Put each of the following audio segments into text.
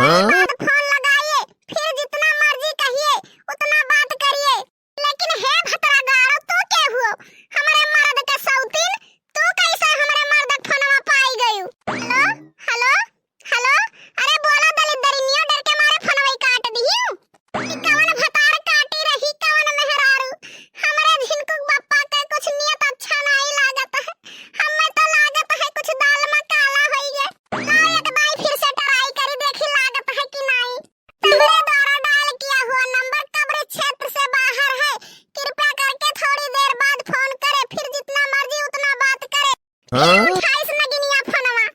बाद फोन लगाइए, फिर जितना मर्जी कहिए उतना बात करिए। लेकिन हे भतरा गाड़ो, तू के हुओ? हमारे मर्द के सौतीन, तू कैसे हमारे मर्द के फोनवा पाई गयू? हेलो हेलो हेलो, अरे बोला दलित दरिनिया, डर के मारे फोनवा काट दियो। ई कवन भतार काटी रही, कवन मेहरारू? हमारे झिनकुक बापा के कुछ नियत अच्छा नहीं लागत है। हमें तो लागत है कुछ दाल में काला होई गे। एक बाई फिर से ट्राई करी, देखी लागत है कि नहीं। तुम्हारे द्वारा डायल किया हुआ नंबर कवरेज क्षेत्र से बाहर है, कृपया करके थोड़ी देर बाद फोन करें, फिर जितना मर्जी उतना बात करें। 28 नगिनिया फोनवा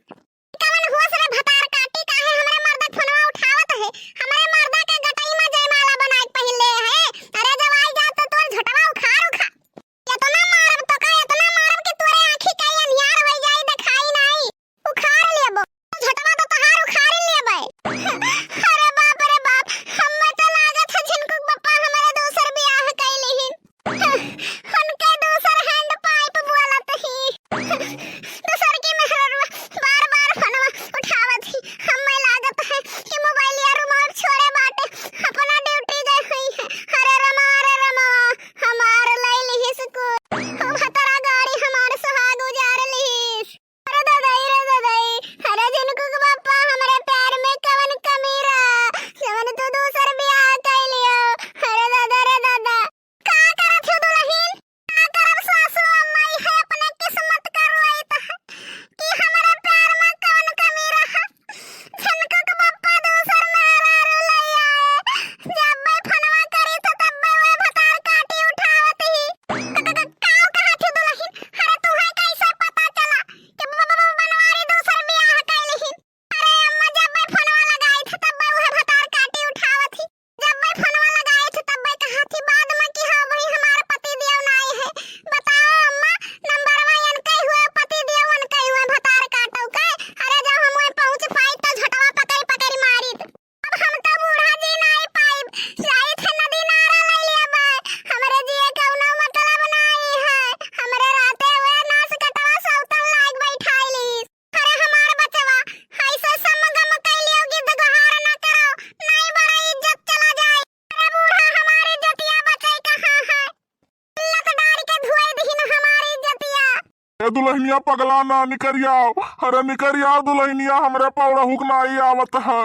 कवन हुआ सरे भतार काटी, काहे हमरे मर्द के फोनवा उठावत है? हमरे मर्द के गटई में जयमाला बना के पहले है। अरे जब आई जा तो तोर झटवा उखाड़ उखा। इतना मारब तो का, इतना मारब कि तोरे आंखी के अंधियार हो जाई, दिखाई नहीं। उखाड़ लेबो झटवा तो तहार उखाड़ लेबे। अरे बाप रे बाप, हम्मे तो लागत है झिनकुक बापा हमारे दूसर बियाह कैलिहिन। उनके दूसर हैंड पाइप बोलत ही। दूसर की मेहरवा बार-बार फोनवा उठावत ही। हम्मे लागत है कि मोबाइलिया रिमोट छोड़े बाटे अपना ड्यूटी गई हुई है। अरे रमा हमार लई लिहिस को ओ भतरा गाड़ी हमार सुहाग उजार लिहिस। अरे दादाई, अरे झिनकुक बापा हमरे पैर में कवन कमी रहा, जवन तू दूसर बियाह कैलियो। अरे दादा रे दादा, का करत हो दुल्हन? का करब सासू अम्माई है, अपने किस्मत का रोइत है कि हमारे पैर में कवन कमी रहा। झिनकुक बापा दूसर मेहरारू लई आए, जब मैं फोनवा करी तो तब मैं वो भतार काटी उठावत ही। काऊ कहत हो दुल्हन? अरे तुम्हें कैसे पता चला कि बनवारी दूसर बियाह कैलिहिन? अरे अम्मा, जब मैं फोनवा लगाई थी तब मैं वो भतार काटी उठावत ही। जब मैं फोनवा लगाई थी तब मैं कहा थी बाद में कि हाँ भाई हमारा पति देव नहीं है। बताओ अम्मा, नंबरवा इनके हुए, पति देव उनके हुए, भतार काटो के। अरे जब हम वहीं पहुंच पाई तो झटवा पकड़ी मारी। अब हम तो बूढ़ा जी नहीं पाई, जाई थे नदी नारा ले लेबे। हमरे जिए कौनो मतलब नहीं है। हमरे राते हुए नास कटवा सौतन लाग बैठाइली। अरे हमार बचवा ऐसे समगम कैलियो गिद्ध गुहार न करो, नहीं बड़ा इज्जत चला जाए। अरे बूढ़ा, हमारी इज्जतिया बचई कहां है? लत डार के धुआई दहिन हमारी इज्जतिया। ए दुल्हनिया पगला ना निकरियाओ, अरे निकरियाओ दुल्हनिया, हमरे पौड़ा हुक नहीं आवत है।